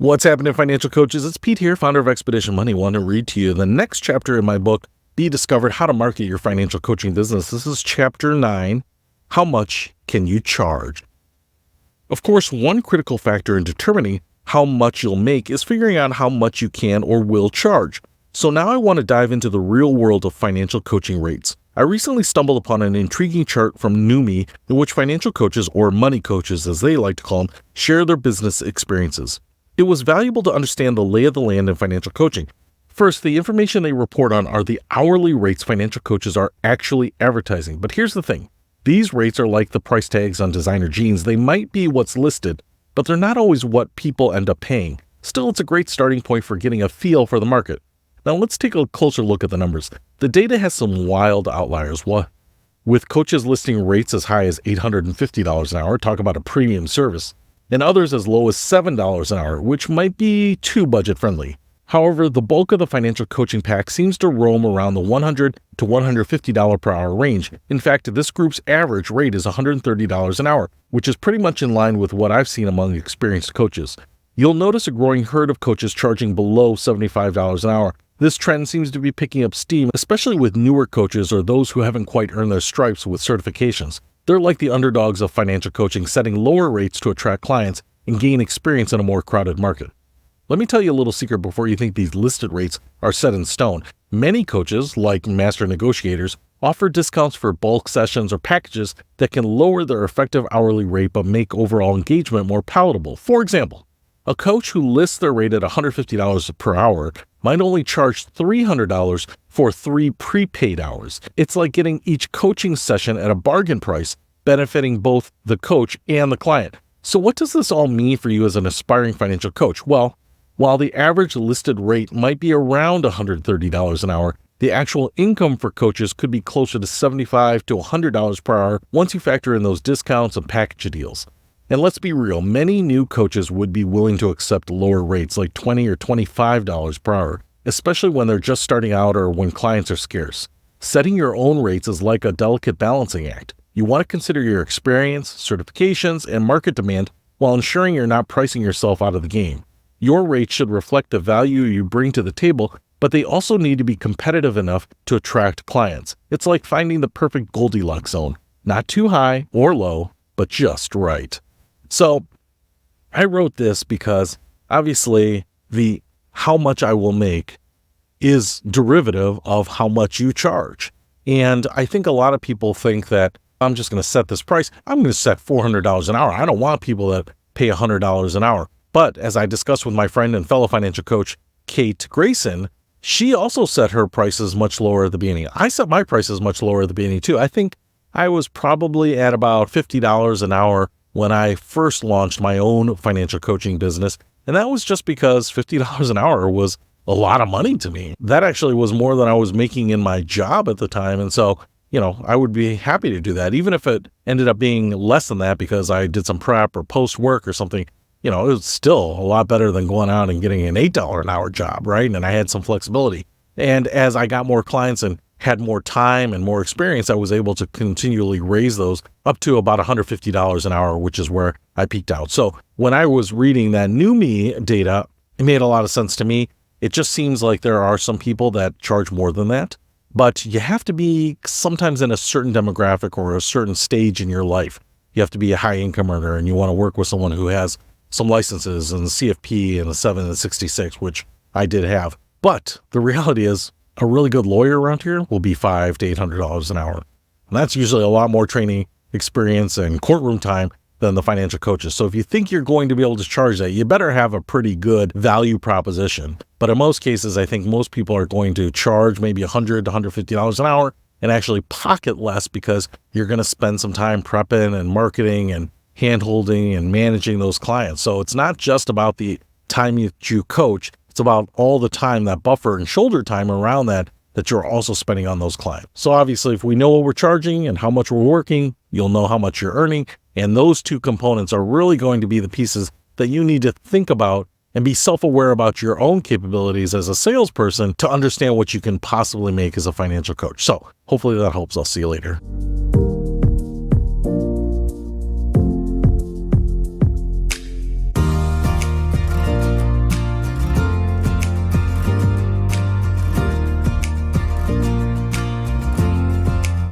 What's happening, financial coaches? It's Pete here, founder of Expedition Money. I want to read to you the next chapter in my book, Be Discovered: How to Market Your Financial Coaching Business. This is chapter 9, How Much Can You Charge? Of course, one critical factor in determining how much you'll make is figuring out how much you can or will charge. So now I want to dive into the real world of financial coaching rates. I recently stumbled upon an intriguing chart from Numi in which financial coaches, or money coaches as they like to call them, share their business experiences. It was valuable to understand the lay of the land in financial coaching. First, the information they report on are the hourly rates financial coaches are actually advertising. But here's the thing. These rates are like the price tags on designer jeans. They might be what's listed, but they're not always what people end up paying. Still, it's a great starting point for getting a feel for the market. Now let's take a closer look at the numbers. The data has some wild outliers. With coaches listing rates as high as $850 an hour, talk about a premium service, and others as low as $7 an hour, which might be too budget-friendly. However, the bulk of the financial coaching pack seems to roam around the $100 to $150 per hour range. In fact, this group's average rate is $130 an hour, which is pretty much in line with what I've seen among experienced coaches. You'll notice a growing herd of coaches charging below $75 an hour. This trend seems to be picking up steam, especially with newer coaches or those who haven't quite earned their stripes with certifications. They're like the underdogs of financial coaching, setting lower rates to attract clients and gain experience in a more crowded market. Let me tell you a little secret before you think these listed rates are set in stone. Many coaches, like master negotiators, offer discounts for bulk sessions or packages that can lower their effective hourly rate but make overall engagement more palatable. For example, a coach who lists their rate at $150 per hour might only charge $300 for 3 prepaid hours. It's like getting each coaching session at a bargain price, benefiting both the coach and the client. So what does this all mean for you as an aspiring financial coach? Well, while the average listed rate might be around $130 an hour, the actual income for coaches could be closer to $75 to $100 per hour once you factor in those discounts and package deals. And let's be real, many new coaches would be willing to accept lower rates like $20 or $25 per hour, especially when they're just starting out or when clients are scarce. Setting your own rates is like a delicate balancing act. You want to consider your experience, certifications, and market demand while ensuring you're not pricing yourself out of the game. Your rates should reflect the value you bring to the table, but they also need to be competitive enough to attract clients. It's like finding the perfect Goldilocks zone, not too high or low, but just right. So I wrote this because obviously the how much I will make is derivative of how much you charge. And I think a lot of people think that I'm just going to set this price. I'm going to set $400 an hour. I don't want people that pay $100 an hour. But as I discussed with my friend and fellow financial coach, Kate Grayson, she also set her prices much lower at the beginning. I set my prices much lower at the beginning too. I think I was probably at about $50 an hour when I first launched my own financial coaching business. And that was just because $50 an hour was a lot of money to me. That actually was more than I was making in my job at the time. And so, I would be happy to do that, even if it ended up being less than that because I did some prep or post work or something. It was still a lot better than going out and getting an $8 an hour job, right? And I had some flexibility. And as I got more clients and had more time and more experience, I was able to continually raise those up to about $150 an hour, which is where I peaked out. So when I was reading that Numi data, it made a lot of sense to me. It just seems like there are some people that charge more than that, but you have to be sometimes in a certain demographic or a certain stage in your life. You have to be a high income earner and you want to work with someone who has some licenses and the CFP and the 7 and 66, which I did have. But the reality is, a really good lawyer around here will be $500 to $800 an hour. And that's usually a lot more training experience and courtroom time than the financial coaches. So if you think you're going to be able to charge that, you better have a pretty good value proposition. But in most cases, I think most people are going to charge maybe $100 to $150 an hour and actually pocket less because you're going to spend some time prepping and marketing and hand-holding and managing those clients. So it's not just about the time you coach. It's about all the time, that buffer and shoulder time around that you're also spending on those clients. So obviously, if we know what we're charging and how much we're working, you'll know how much you're earning. And those two components are really going to be the pieces that you need to think about and be self-aware about your own capabilities as a salesperson to understand what you can possibly make as a financial coach. So hopefully that helps. I'll see you later.